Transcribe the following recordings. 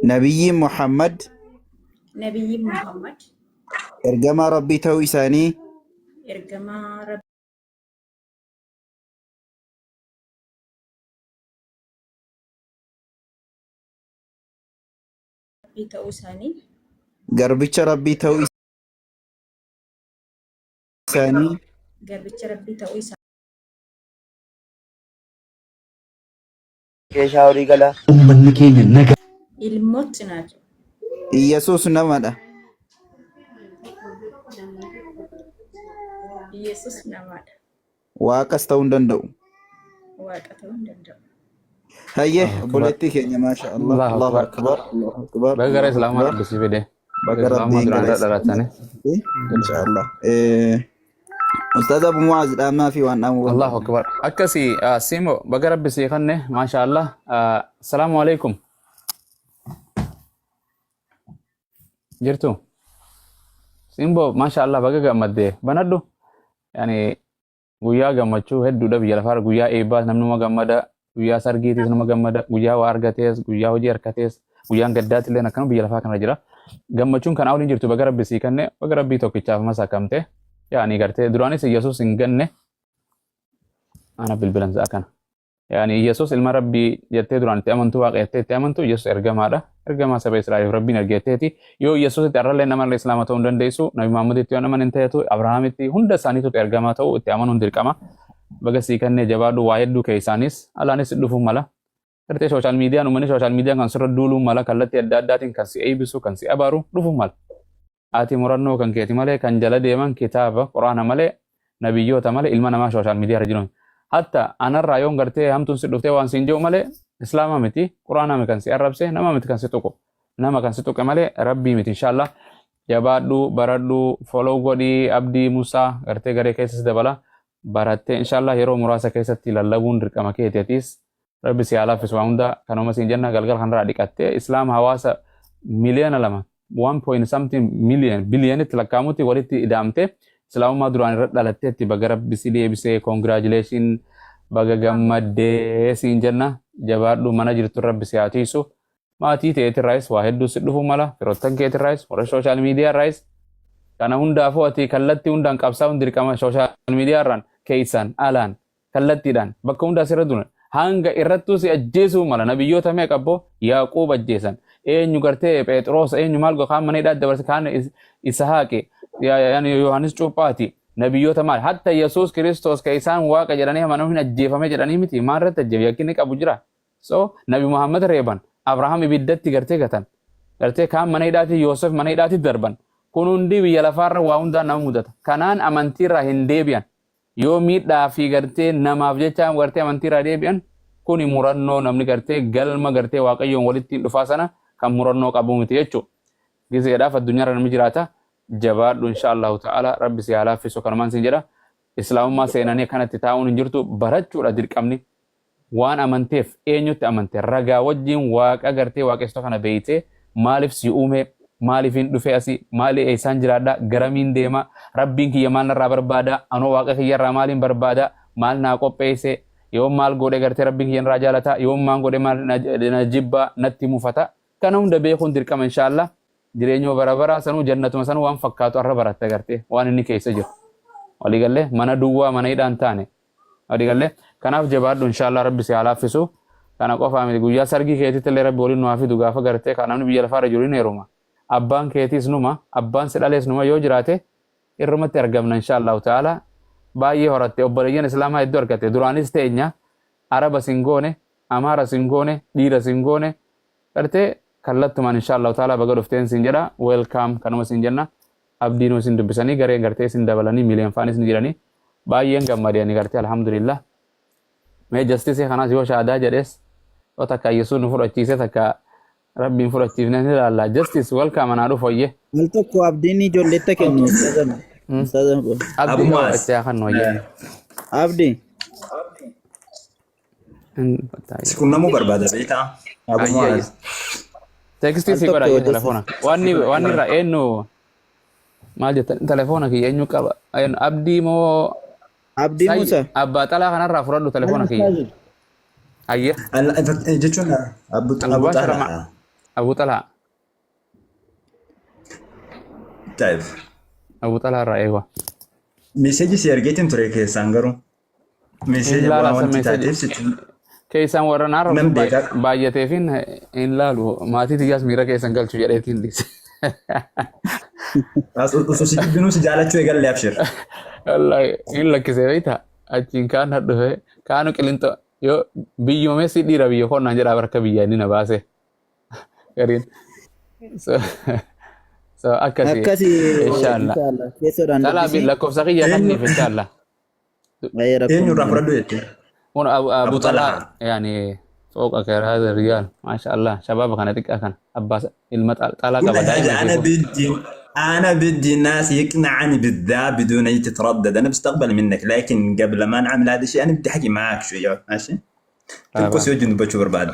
نبي محمد نبي محمد إرجما ربي تو إساني إرجما ربي تأوساني قربتش ربي تو إساني قربتش ربي تأوساني كيشاوري قلا الموت ناجو يسوس نمدا يسوس نماد واقس توندندو واقتون دندو هيه أكبر. بولتك يا ما شاء الله الله الله أكبر. أكبر الله أكبر Baga الله Islam أكبر. bisi bede. Baga Islam ربي duraan قلا dhalatani. إن شاء الله أستاذ أبو معاذ الآن ما في وأنا الله أكبر. Akkasi simo baga rabbi si khanne masha Allah. Assalamu alaikum. Jirtu. Simbo masha Allah baga gammadde banaddu. Yani guyyaa gammachuu hedduudha biyya lafaarra guyyaa eebbaa namni nama gammada guyyaa sargiitiis nama gammada guyyaa waa argatees guyyaa hojii harkatees guyyaan gaddaati illee akkana biyya lafaa kana jira gammachuun kan awliin jirtu baga rabbi sii kanne baga rabbii tokkichaaf masakamte yaani gartee duraanis Yesuus hin ganne ana bilbilan sa'a kana yaani Yesuus ilma rabbii jettee duraan itti amantuu waaqeettee itti amantuu Yesuus ergamaadha ergamaa saba Israa'eliif rabbiin ergeetteeti yoo Yesuus itti arrallee namarra islaama ta'uu hin dandeessu nabi Muhammad itti yoo naman hin ta'etu Abrahaamitti hunda isaaniitu ergamaa ta'uu itti amanuun dirqama baga sii kannee jabaadhu waa hedduu keessaanis alaanis dhufuun mala gartee sooshaal miidiyaan uummanni sooshaal miidiyaan kan sirra duuluun mala kallattii adda addaatiin kan si eebisu kan si abaaru dhufuun mala ati murannoo kan keeti malee kan jala deeman kitaaba quraana malee nabiyyoota malee ilma namaa sooshaal miidiyaa irra jiran hatta anarraa yoon gartee hamtuun si dhuftee waan siin jiru malee islaama miti quraana miti kan si arrabse nama miti kan si tuqu nama kan si tuqe malee rabbii miti inshallah jabaadhu baradhu follow godhii abdii musaa gartee garee keessas dabala barattee inshallah yeroo muraasa keessatti lallabuun dirqama keetiitis rabbi si alaafis waa hunda kanuma siin jenna galgal kanarraa dhiqattee islaama hawaasa miliyoona lama 1 something million billionitti lakkaamutti walitti ida'amte islaamummaa duraan irra dhalatteetti baga rabbi si deebisee congratulation baga gammaddee siin jenna jabaadhu mana jirtu rabbi si haatiisu maatii ta'eetirraayis waa hedduu si dhufu mala firoottan keetirraayis warra sooshaal miidiyaarraayis kana hundaafuu ati kallattii hundaan qabsaa'uun dirqama sooshaal miidiyaarraan keessaan alaan kallattiidhaan bakka hundaa sirra duna hanga irrattuu si ajjeesuu mala nabiyyoota meeqa abboo Yaaquub ajjeesan eenyu gartee Phexros eenyu maal gokaan maneedhaa dabarse kaan Isahaaqe yani Yohaannis Cuuphaati nabiyyoota maal hatta Yesuus Kiristoos ka isaan waaqa jedhanii amanuun hin ajjeefame jedhanii miti maal irratti ajjeefe yakkinni qabu jira so nabi Muhammad reeban Abrahaam ibiddatti gartee gatan gartee kaan maneedhaati Yoosef maneedhaati darban kun hundi biyya lafaarra waa hundaan nama mudata kanaan amantiirraa hin deebi'an yoo miidhaa fi gartee namaaf jecha gartee amantiirraa deebi'an kuni murannoo namni gartee galma gartee waaqayyoon walitti dhufaa sana kan murannoo qabu miti jechuudha. Gizeedhaaf addunyaarra namni jiraata jabaadhu inshaallahu ta'ala rabbi si haalaffisu kanumaan siin jedha islaamummaa seenanii kanatti taa'uun hin jirtu barachuudha dirqamni waan amanteef eenyutti amante ragaa wajjin waaqa gartee waaqessitoota kana beeytee maaliif si uume maaliif hin dhufe asi maali eessaan jiraadha garamiin deema rabbiin kiyya maal narraa barbaada anoo waaqa kiyyarraa maaliin barbaada maal naa qopheesse yoo maal godhe gartee rabbiin kiyya irraa jaalata yoo maal godhe maal na jibba natti mufata kana hunda beekuun dirqama inshaallah jireenyoo bara sanuu jannatuma sanuu waan fakkaatu arra baratte gartee waan inni keessa jiru waliigallee mana duwwaa mana hidhaan taane waliigallee kanaaf jabaadhu inshaallah rabbi si haalaffisu kana qofaa miti guyyaa sargii keetitti illee rabbi waliin nu hafidu gaafa gartee kan namni biyya lafaarra jiru hin heeruma abbaan keetiis numa abbaan si dhalees numa yoo jiraate irrumatti argamna inshaallahu ta'ala baay'ee horatte obboleeyyan islaamaa hedduu argatte duraanis teenya araba singoone amaara singoone dhiira singoone gartee kallattumaan inshaallahu ta'ala baga dhufteen sin jedha welcome kanuma sin jenna abdiinuu sin dubbisanii gareen gartee sin dabalanii miiliyan faanis ni jiranii baay'een gammadanii gartee alhamdulillah mee justice kanaas yoo shaadaa jedhees yoo takka Yesuus nu fudhachiise takka rabbiin fudhachiifne ni ilaalla justice welcome anaa dhufoyye Mal tokko abdiin ijoolleetta kennu ustaazan kun abdii yoo itti akan wayye abdi Sikun namuu barbaada beektaa? Abumaas tekstii si godha yoo telefoona waan irra eenyu maal jetta telefoona kiyya eenyu qaba abdii moo abdii Musa abbaa xalaa kanarraa fudhadhu telefoona kiyya ayya Jechuun Abu Xalaa. Abu Talha. طيب Abu Talha irraa eegwa. meeseejii si argeetiin ture keessaan garuu meeseeja Hin waan laala wanti meeseeji. taateef sitti Keessaan warra naarra Nam beekaa. baay'ateefin hin laalu maatii xiyyaas miira keessan galchu jedheetiin dhiise. osoo si jibbinuu si jaalachuu eegalee abshir. Wallahi hin lakkisee beektaa achiin kaan hadhufe kaanu qilinxoo yoo biyyoomessi dhiira biyya konnaan jedhaa barka biyyaa inni na baase. Gariin. So akkasii inshallah. Keessodhaan Salaa lakkoofsa kiyya kanniif inshallah. Eenyurraa fudhadhu jettee? Kun Abu Talha yani fooqa kara hada riyaal maasha Allah shababa kana xiqqaa kana abbaas ilma xalaa qaba أنا بدي أنا بدي الناس يقنعني بالذات بدون أي تتردد. أنا بستقبل منك لكن قبل ما نعمل هذا الشيء أنا بدي أحكي معاك شوية ماشي؟ تبقى سوي جنب بشوف بعد.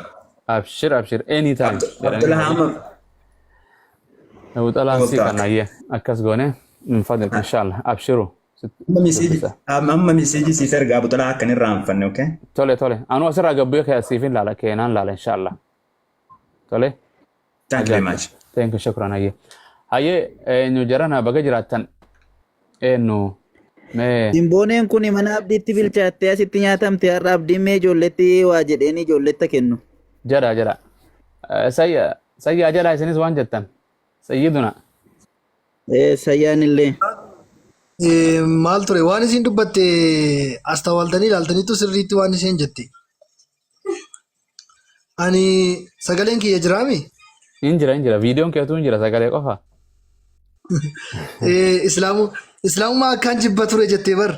abshir anytime عبد الله Abu Talha si kana ye akkas goone min fadlik inshallah abshiru أما ميسيجي سيفر أبو طلع كان الرام فن أوكي؟ tole anu asirraa gabbee kee siifin laala keenaan laala inshallah tole Thank you very much. thank you shukran hayye nu jarana baga jiraattan eenyu mee Simbooneen kun mana abdiitti bilchaattee asitti nyaatamte har'a abdiin mee ijoolletti waa jedheen ijoolletta kennu. jara sayyaa jedhaa isinis waan jettan sayyiduna Sayyaan illee. Maal ture waan isin dubbatte as tawaaltanii ilaaltaniitu sirriitti waan isheen jette. Ani sagaleen kiyya jiraami? hin jira viidiyoon keetu hin jira sagalee qofa Islaamummaa akkaan jibba ture jettee bar.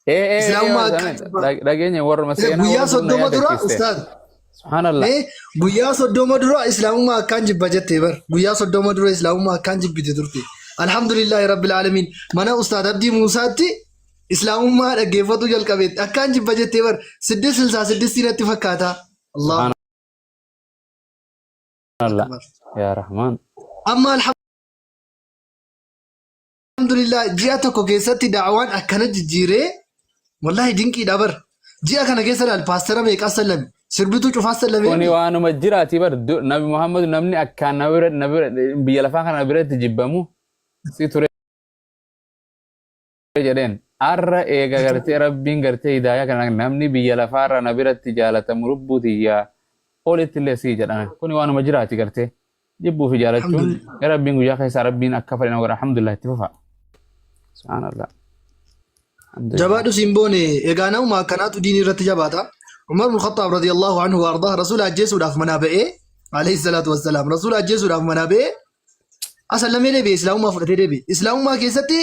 Islaamummaa akkaan jibba. dhageenya warra seenaa Guyyaa 30 dura ustaad. subhanallah Guyyaa 30 dura islaamummaa akkaan jibba jettee bar. Guyyaa 30 dura islaamummaa akkaan jibbite turte. Alhamdulillahi rabbil alamin. Mana ustaad Abdii Muusaatti islaamummaa dhaggeeffatu jalqabeetti akkaan jibba jettee bar. 666 natti fakkaata. Allah. Allah ya rahman Amma alhamdulillah ji'a tokko keessatti daawaan akkana jijjiiree wallahi dinqiidha bar. Ji'a kana keessa laal paastara meeqaa sallame sirbituu cufaa sallame. kuni waanuma jiraati bar nabi Muhammad namni akkaan nabi biyya lafaa kana biratti jibbamu si ture jedheen arra eega gartee rabbiin gartee hidaayaa kana namni biyya lafaarra na biratti jaalatamu lubbuutiyyaa olitti illee sii jedhame kuni waanuma jiraati gartee jibbuu fi jaalachuun rabbiin guyyaa keessaa rabbiin akka fedhe nama godha alhamdulillah itti fufa subhanallah Jabaadhu simboone egaa namuma akkanaatu diinii irratti jabaata. Umar bin Khattab radiyallahu anhu wa ardaa rasuula ajjeesuudhaaf manaa ba'ee alayhi salaatu wassalaam rasuula ajjeesuudhaaf manaa ba'ee asallamee deebi'e islaamummaa fudhatee deebi'e. Islaamummaa keessatti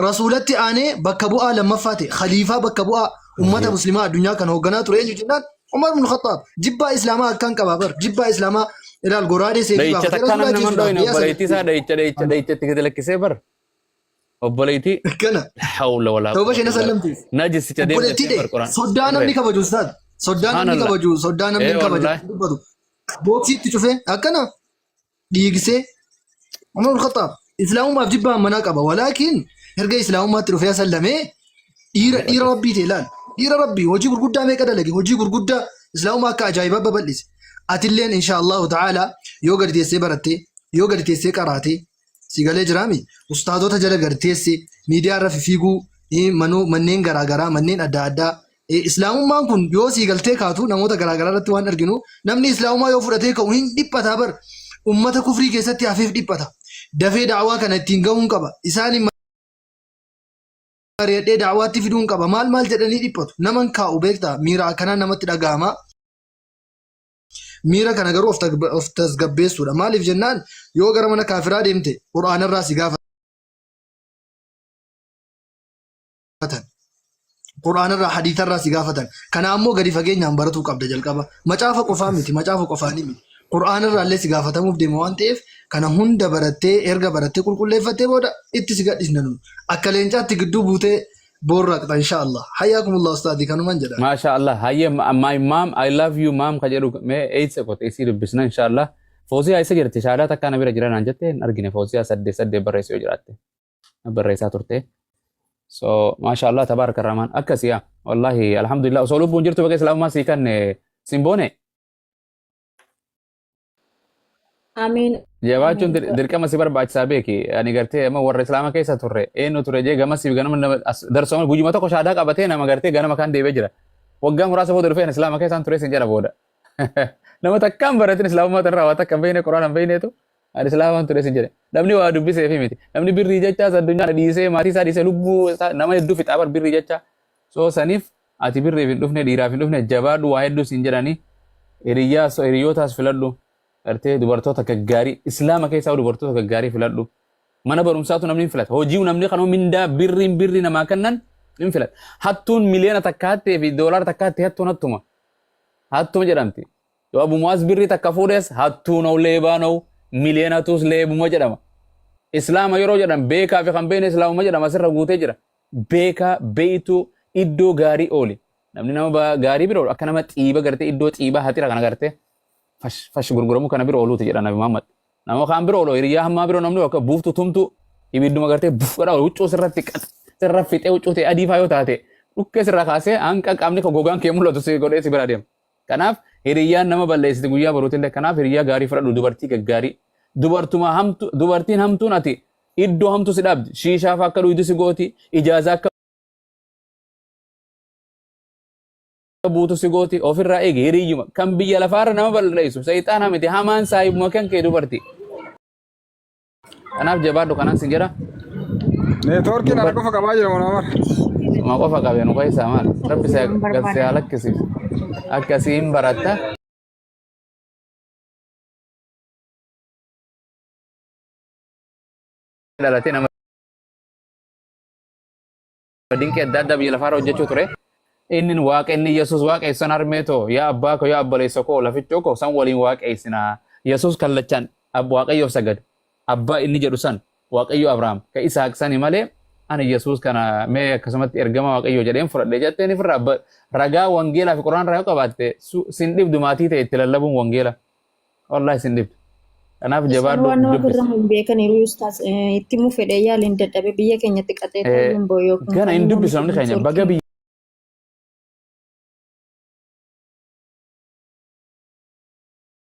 rasuulatti aanee bakka bu'aa lammaffaa ta'e khaliifaa bakka bu'aa ummata muslimaa addunyaa kan hoogganaa ture eenyu jennaan Umar bin Khattab jibbaa islaamaa akkaan qabaa bar jibbaa islaamaa ilaal goraadee seetii dhayicha takka namni mandooyin obboleettii isaa dhayicha itti gadi lakkisee bar obboleettii kana hawla walaa tawba shena sallamti najisicha obboleettii deemtee de bar soddaa namni kabaju ustaad soddaa namni kabaju soddaa namni kabaju dubbatu booksiitti cufee akkana dhiigisee Umar bin Khattab islaamummaaf jibbaa manaa qaba walaakiin erga islaamummaatti dhufee sallamee dhiira rabbii ta'e ilaal dhiira rabbii hojii gurguddaa meeqa dalage hojii gurguddaa islaamummaa akka ajaa'ibaa babal'ise atilleen insha Allahu ta'ala yoo gadi teessee baratte yoo gadi teessee qaraate sigalee jiraami ustaadota jala gadi teesse miidiyaa irra fiiguu manneen garaagaraa manneen adda addaa islaamummaan kun yoo siigaltee kaatu namoota garaagaraa irratti waan arginu namni islaamummaa yoo fudhatee ka'u hin dhiphataa bar ummata kufrii keessatti hafeef dhiphata dafee daawaa kana ittiin ga'uun qaba isaan bareedee daawaatti fiduun qaba maal jedhanii dhiphatu naman kaa'u beektaa miira akkanaa namatti dhaga'ama miira kana garuu of tasgabbeessuudha maaliif jennaan yoo gara mana kaafiraa deemte quraanarraa si gaafatan quraanarraa hadiisarraa si gaafatan kana ammoo gadi fageenyaan baratuu qabda jalqaba macaafa qofaa miti macaafa qofaanii miti quraanarraa illee si gaafatamuuf deema waan ta'eef kana hunda barattee erga barattee qulqulleeffattee booda itti si gadhisna nu akka leencaatti gidduu buutee boorraqxa inshallah hayyakumullah ustaadii kanuman jedha mashallah hayye my mom I love you mom ka jedhu mee eessa qote isii dubbisna inshallah Fooziyaa isa jirti shaadaa takka na bira jira naan jette hin argine Fooziyaa saddeet barreessee yoo jiraatte barreessaa turte so mashallah tabaaraka rahman akkasiya wallahi alhamdulillah osoo lubbuun jirtu baga islaamummaa sii kan simboone Amiin. Jabaachuun dirqama si barbaachisaa beeki. Ani gartee amma warra Islaamaa keessa turre. Eenyu ture jee gama si ganama darsoo guyyuma tokko shaadaa qabatee nama gartee ganama kan deebee jira. Waggaa muraasa booda dhufeen Islaamaa keessaan ture sin jedha booda. Nama takkaan baratin Islaamummaa tanarraa waa takka hin beekne Quraan hin beekneetu. Ani Islaamaan ture sin jedhe. Namni waa dubbisee fi miti. Namni birrii jechaas addunyaa dhiisee maatii isaa dhiisee lubbuu nama hedduu fixaa bar birrii jecha. So saniif ati birriif hin dhufne dhiiraaf hin dhufne jabaadhu waa hedduu sin jedhanii hiriyootaas filadhu. Artee dubartoota gaggaarii Islaama keessaa dubartoota gaggaarii filadhu. Mana barumsaatu namni filata. Hojii namni kanoo mindaa birrii namaa kennan hin filata. Hattuun miliyoona takkaattee fi doolaara takkaattee hattuun hattuma. Hattuma jedhamti. Yoo abbummaas birrii takka fuudhes hattuun ol leebaanoo miliyoonatus leebuma jedhama. Islaama yeroo jedhan beekaa fi kan beekne Islaamuma jedhama asirra guutee jira. Beekaa beeytuu iddoo gaarii ooli. Namni nama gaarii biroo akka nama xiiba gartee iddoo xiibaa hatira kana gartee. Fash gurguramu kana biroo ooluuti jedha Nabi Muhammad. Nama kaan biroo ooloo hiriyaa hammaa biroo namni akka buuftu tumtu ibidduma gartee buuf godha huccuu sirratti sirra fixee huccuu ta'e adii faayoo taate dhukkee sirra kaasee hanga qaamni kan gogaan kee mul'atu si godhee si bira deema. Kanaaf hiriyaan nama balleessiti guyyaa baruutillee kanaaf hiriyaa gaarii fudhadhu dubartii gaggaarii. Dubartiin hamtuun ati iddoo hamtu si dhaabdi shiishaaf akka dhuydu si gooti ijaazaa akka buutu si gooti ofirraa eegi hiriyyuma kan biyya lafaarra nama balleessu sayxaana miti hamaan saayibuma kan kee dubartii. Kanaaf jabaadhu kanaan sin jedha. Neetwoorkiin ala qofa qabaa jira mana mara. Ma qofa qabee nu keessaa maal rabbi see halakkisiif akkasiin baratta. Dhalatee nama dinqii adda addaa biyya lafaarra hojjechuu ture. Inni waaqa inni Yesuus waaqessan harmeetoo yaa abbaa koo yaa abbaleessa koo lafichoo koo san waliin waaqessinaa. Yesuus kallachaan waaqayyoof sagad. Abbaa inni jedhu san waaqayyo Abrahaam ka Isaaq sani malee ani Yesuus kana mee akkasumatti ergama waaqayyo jedheen fudhadhee jetteen ifirraa ragaa wangeelaa fi Quraan ragaa qabaatte sin dhibdu maatii ta'e itti lallabuun wangeela. Wallahi sin dhibdu. Kanaaf jabaadhu. Waan nama birraa hin beekan yeroo itti mufedhe yaaliin dadhabe biyya keenyatti qaxee ta'uu hin booyyoo. Gana hin dubbisu namni keenya baga biyya.